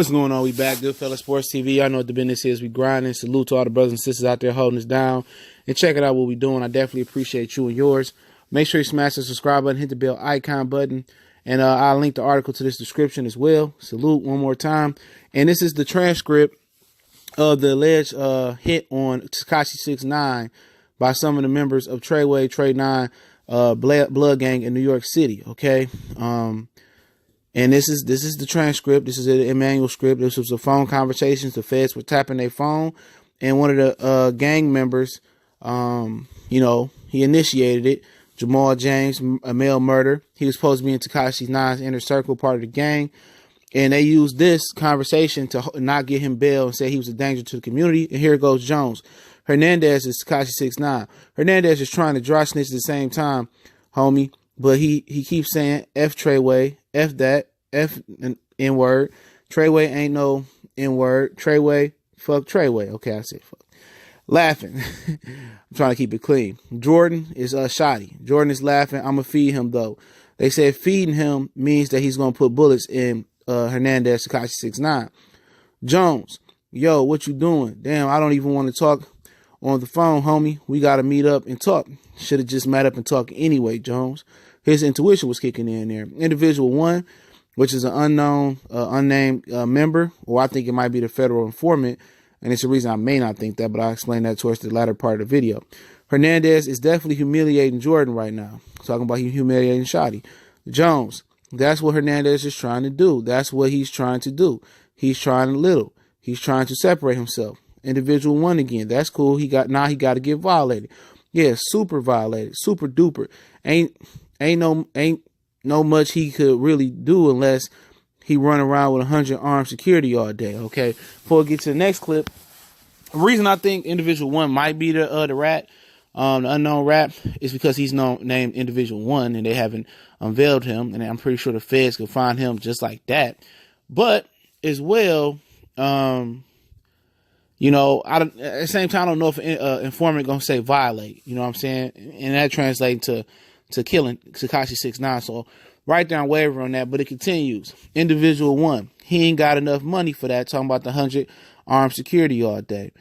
What's going on? We back, Goodfella Sports TV. I know what the business is. We grinding. Salute to all the brothers and sisters out there holding us down. And check it out what we doing. I definitely appreciate you and yours. Make sure you smash the subscribe button, hit the bell icon button. And I'll link the article to this description as well. Salute one more time. And this is the transcript of the alleged hit on Tekashi 6ix9ine by some of the members of Tr3yway, Tr9 blood gang in New York City. Okay. And this is the transcript. This is an manual script. This was a phone conversations. The feds were tapping their phone, and one of the gang members, he initiated it. Jamal James, a male murder. He was supposed to be in Tekashi 6ix9ine's inner circle, part of the gang, and they used this conversation to not get him bail and say he was a danger to the community. And here goes Jones. Hernandez is Tekashi 6ix9ine. Hernandez is trying to dry snitch at the same time, homie. But he keeps saying F Tr3yway, F that, F N-word. Tr3yway ain't no N-word. Tr3yway, fuck Tr3yway. Okay, I said fuck. Laughing. I'm trying to keep it clean. Jordan is shoddy. Jordan is laughing. I'm going to feed him, though. They said feeding him means that he's going to put bullets in Hernandez, Tekashi 6ix9ine. Jones, yo, what you doing? Damn, I don't even want to talk on the phone, homie. We got to meet up and talk. Should have just met up and talked anyway, Jones. His intuition was kicking in there. Individual 1, which is an unknown, unnamed member, or I think it might be the federal informant. And it's a reason I may not think that, but I'll explain that towards the latter part of the video. Hernandez is definitely humiliating Jordan right now. Talking about humiliating Shotty. Jones, that's what Hernandez is trying to do. That's what he's trying to do. He's trying a little. He's trying to separate himself. Individual 1 again. That's cool. Now he got to get violated. Yeah, super violated. Super duper. Ain't no much he could really do unless he run around with 100 armed security all day. Okay. Before we get to the next clip, the reason I think individual 1 might be the rat, the unknown rat, is because he's named individual 1 and they haven't unveiled him. And I'm pretty sure the feds could find him just like that. But as well, at the same time, I don't know if an informant gonna say violate. You know what I'm saying? And that translates to killing Tekashi 6ix9ine. So write down waiver on that. But it continues. Individual 1, he ain't got enough money for that. Talking about the 100 armed security all day.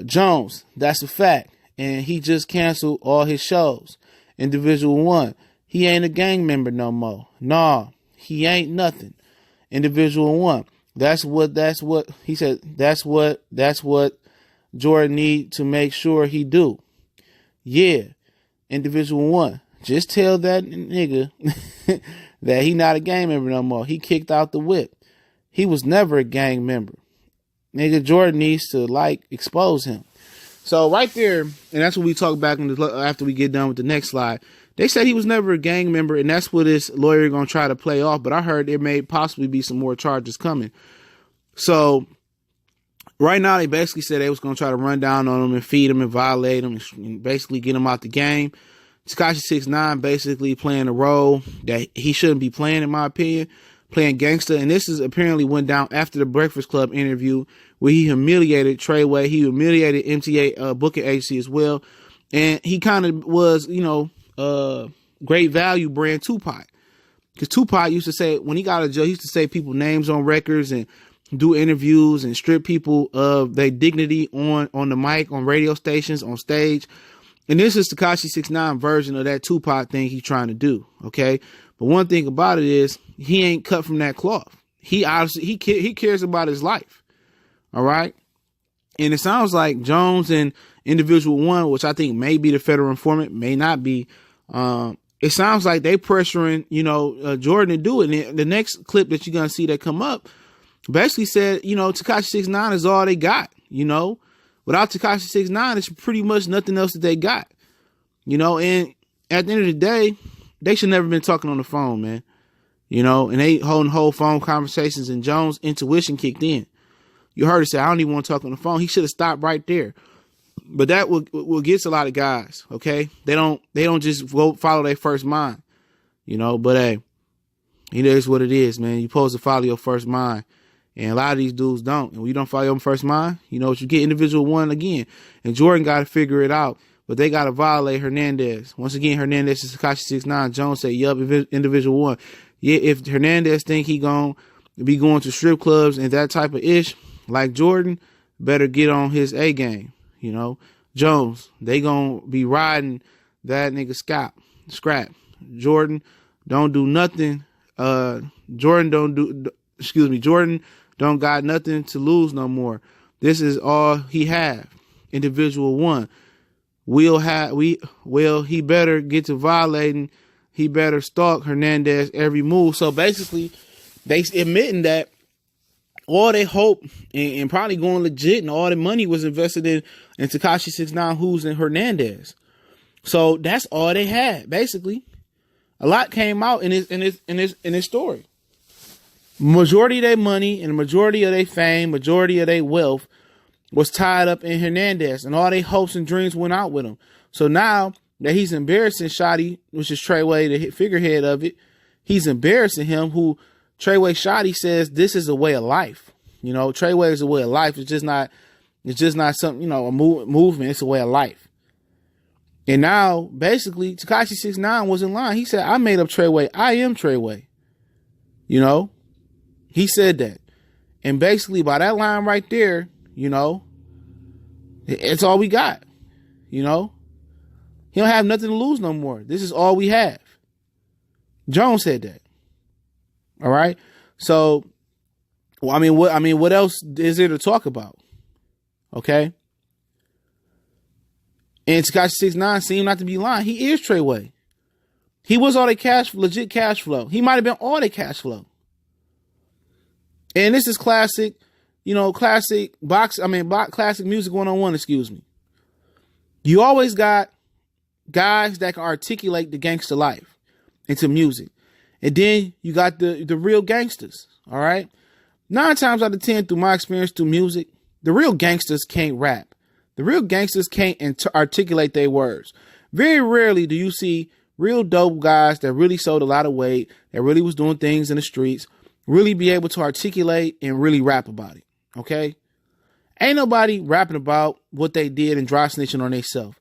Jones, that's a fact, and he just canceled all his shows. Individual 1, he ain't a gang member no more. Nah, he ain't nothing. Individual 1. That's what he said. That's what Jordan need to make sure he do. Yeah. Individual 1. Just tell that nigga that he not a gang member no more. He kicked out the whip. He was never a gang member. Nigga, Jordan needs to expose him. So right there, and that's what we talk back after we get done with the next slide. They said he was never a gang member, and that's what this lawyer gonna try to play off. But I heard there may possibly be some more charges coming. So right now, they basically said they was gonna try to run down on him and feed him and violate him and basically get him out the game. Tekashi 6ix9ine basically playing a role that he shouldn't be playing, in my opinion, playing gangster. And this is apparently went down after the Breakfast Club interview where he humiliated Tr3yway. He humiliated MTA booking agency as well. And he kind of was, great value brand Tupac. Because Tupac used to say, when he got out of jail, he used to say people names on records and do interviews and strip people of their dignity on the mic, on radio stations, on stage. And this is Tekashi 6ix9ine version of that Tupac thing he's trying to do, okay? But one thing about it is he ain't cut from that cloth. He obviously he cares about his life, all right? And it sounds like Jones and individual 1, which I think may be the federal informant, may not be. It sounds like they pressuring Jordan to do it. And the next clip that you're gonna see that come up basically said Tekashi 6ix9ine is all they got. Without Tekashi 6ix9ine, it's pretty much nothing else that they got. And at the end of the day, they should never been talking on the phone, man. And they holding whole phone conversations, and Jones' intuition kicked in. You heard her say, I don't even want to talk on the phone. He should have stopped right there. But that will get a lot of guys, okay? They don't just go follow their first mind, but hey, it is what it is, man. You're supposed to follow your first mind. And a lot of these dudes don't. And when you don't follow your first mind, you know what you get? Individual 1 again. And Jordan got to figure it out. But they got to violate Hernandez. Once again, Hernandez is Tekashi 6ix9ine. Jones say, yup, individual 1. Yeah, if Hernandez think he gon' be going to strip clubs and that type of ish, like Jordan, better get on his A game. You know, Jones, they gonna be riding that nigga scrap. Jordan don't do nothing. Jordan don't got nothing to lose no more. This is all he have. Individual one. He better get to violating. He better stalk Hernandez every move. So basically, they admitting that all they hope and probably going legit and all the money was invested in Tekashi 6ix9ine, Who's and Hernandez. So that's all they had. Basically, a lot came out in this story. Majority of their money and majority of their fame, majority of their wealth was tied up in Hernandez, and all their hopes and dreams went out with him. So now that he's embarrassing Shotty, which is Tr3yway, the figurehead of it, he's embarrassing him. Who Tr3yway Shotty says this is a way of life. You know, Tr3yway is a way of life. It's just not something, you know, a movement. It's a way of life. And now, basically, Tekashi 6ix9ine was in line. He said, I made up Tr3yway. I am Tr3yway. You know, he said that. And basically, by that line right there, you know, it's all we got. You know, he don't have nothing to lose no more. This is all we have. Jones said that. All right. So, well, what else is there to talk about? Okay. And Tekashi 6ix9ine seemed not to be lying. He is Tr3yway. He was all the legit cash flow. He might have been all the cash flow. And this is classic, you know, classic music 101, excuse me. You always got guys that can articulate the gangster life into music. And then you got the real gangsters, all right? 9 times out of 10, through my experience through music, the real gangsters can't rap. The real gangsters can't articulate their words. Very rarely do you see real dope guys that really sold a lot of weight, that really was doing things in the streets, really be able to articulate and really rap about it, okay? Ain't nobody rapping about what they did and dry snitching on themselves.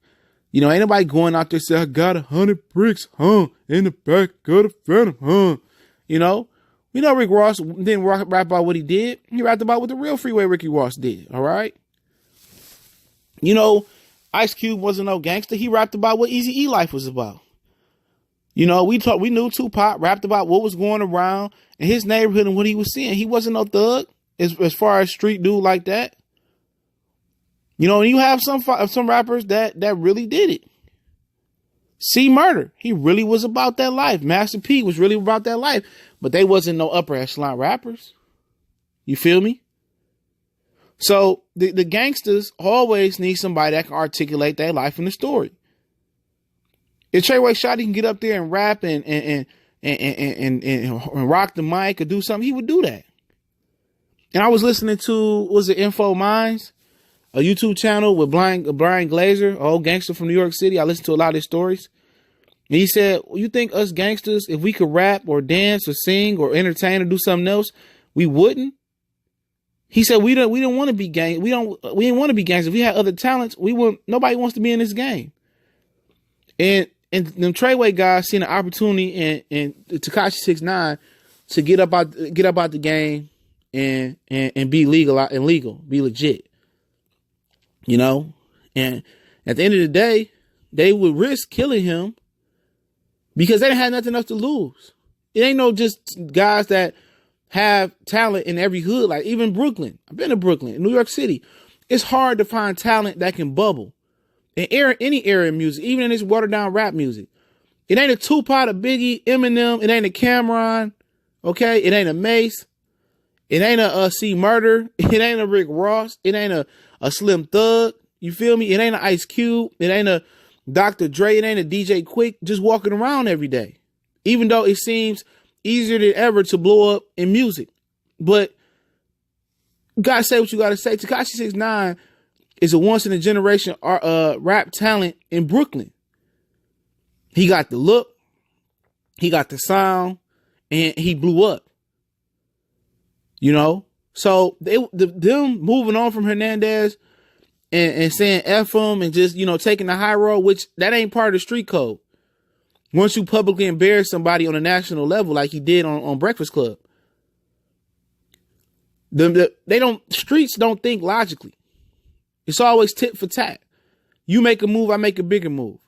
You know, ain't nobody going out there saying, I got 100 bricks, in the back of the Phantom, You know, we know Rick Ross didn't rap about what he did. He rapped about what the real Freeway Ricky Ross did, all right? You know, Ice Cube wasn't no gangster. He rapped about what Eazy-E life was about. You know, we knew Tupac rapped about what was going around in his neighborhood and what he was seeing. He wasn't no thug as far as street dude like that. You know, and you have some rappers that really did it. C Murder, he really was about that life. Master P was really about that life, but they wasn't no upper echelon rappers. You feel me? So the gangsters always need somebody that can articulate their life in the story. If Tr3yway Shotty can get up there and rap and rock the mic or do something, he would do that. And I was listening to, was it Info Minds? A YouTube channel with Brian Glazer, an old gangster from New York City. I listened to a lot of his stories. And he said, well, you think us gangsters, if we could rap or dance or sing or entertain or do something else, we wouldn't? He said, we don't want to be gang. We didn't want to be gangsters. If we had other talents, we wouldn't. Nobody wants to be in this game. And them Tr3yway guys seen an opportunity in Tekashi 6ix9ine to get up out the game and be legal, be legit. You know, and at the end of the day, they would risk killing him because they didn't have nothing else to lose. It ain't no just guys that have talent in every hood, like even Brooklyn. I've been to Brooklyn, New York City. It's hard to find talent that can bubble in any area of music, even in this watered down rap music. It ain't a Tupac, a Biggie, Eminem. It ain't a Cameron. Okay. It ain't a Mace. It ain't a C Murder. It ain't a Rick Ross. It ain't a Slim Thug. You feel me? It ain't an Ice Cube. It ain't a Dr. Dre. It ain't a DJ Quick just walking around every day. Even though it seems easier than ever to blow up in music. But you gotta say what you gotta say. Tekashi 6ix9ine is a once in a generation rap talent in Brooklyn. He got the look, he got the sound, and he blew up. You know? So them moving on from Hernandez and saying F him and just, you know, taking the high road, which that ain't part of the street code. Once you publicly embarrass somebody on a national level like he did on Breakfast Club. Streets don't think logically. It's always tit for tat. You make a move, I make a bigger move.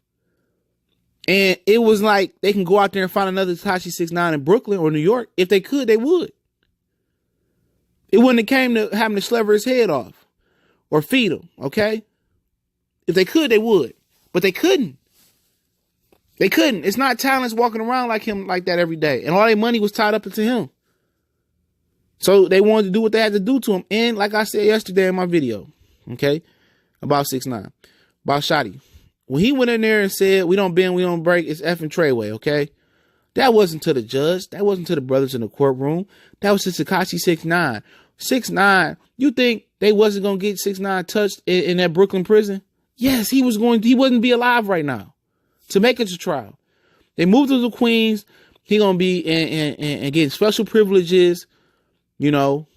And it was like they can go out there and find another Tekashi 6ix9ine in Brooklyn or New York. If they could, they would. It wouldn't have came to having to slever his head off or feed him, okay? If they could, they would. But they couldn't. They couldn't. It's not talents walking around like him like that every day. And all their money was tied up into him. So they wanted to do what they had to do to him. And like I said yesterday in my video, okay, about 6ix9ine, about Shotty. When he went in there and said, we don't bend, we don't break, it's effing Tr3yway, okay? That wasn't to the judge. That wasn't to the brothers in the courtroom. That was to Tekashi 6ix9ine. 6ix9ine, you think they wasn't going to get 6ix9ine touched in that Brooklyn prison? Yes, he wouldn't be alive right now to make it to trial. They moved to the Queens. He going to be and getting special privileges, you know,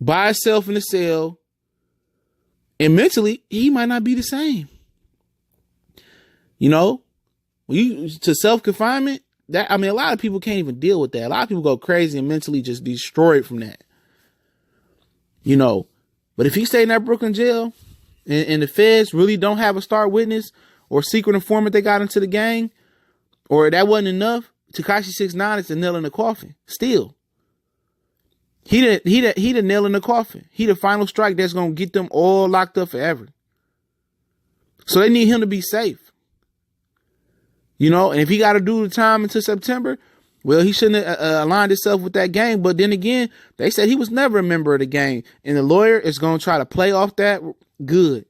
by himself in the cell. And mentally, he might not be the same. You know, to self-confinement, a lot of people can't even deal with that. A lot of people go crazy and mentally just destroyed from that. You know, but if he stayed in that Brooklyn jail and the feds really don't have a star witness or secret informant they got into the gang, or that wasn't enough, Tekashi 6ix9ine is the nail in the coffin. Still. He the nail in the coffin. He the final strike that's going to get them all locked up forever. So they need him to be safe. You know, and if he got to do the time until September, well, he shouldn't have aligned himself with that gang. But then again, they said he was never a member of the gang. And the lawyer is going to try to play off that good.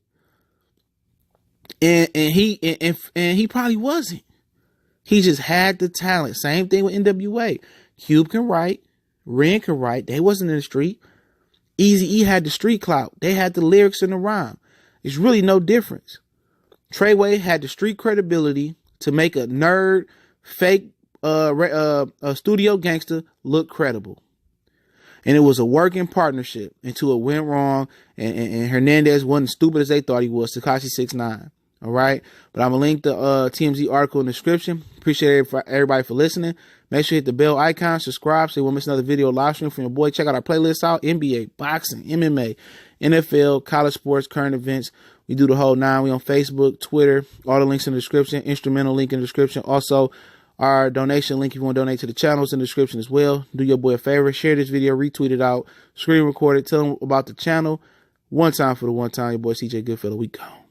And he probably wasn't. He just had the talent. Same thing with NWA. Cube can write. Ren can write. They wasn't in the street. Eazy-E had the street clout. They had the lyrics and the rhyme. It's really no difference. Tr3yway had the street credibility to make a nerd, fake studio gangster look credible. And it was a working partnership until it went wrong and Hernandez wasn't as stupid as they thought he was, Tekashi 6ix9ine. All right. But I'm going to link the TMZ article in the description. Appreciate everybody for listening. Make sure you hit the bell icon, subscribe so you won't miss another video live stream from your boy. Check out our playlist out. NBA, boxing, MMA, NFL, college sports, current events. We do the whole nine. We on Facebook, Twitter, all the links in the description, instrumental link in the description. Also, our donation link if you want to donate to the channels in the description as well. Do your boy a favor. Share this video, retweet it out, screen record it, tell them about the channel. One time for the one time. Your boy CJ Goodfellow. We gone.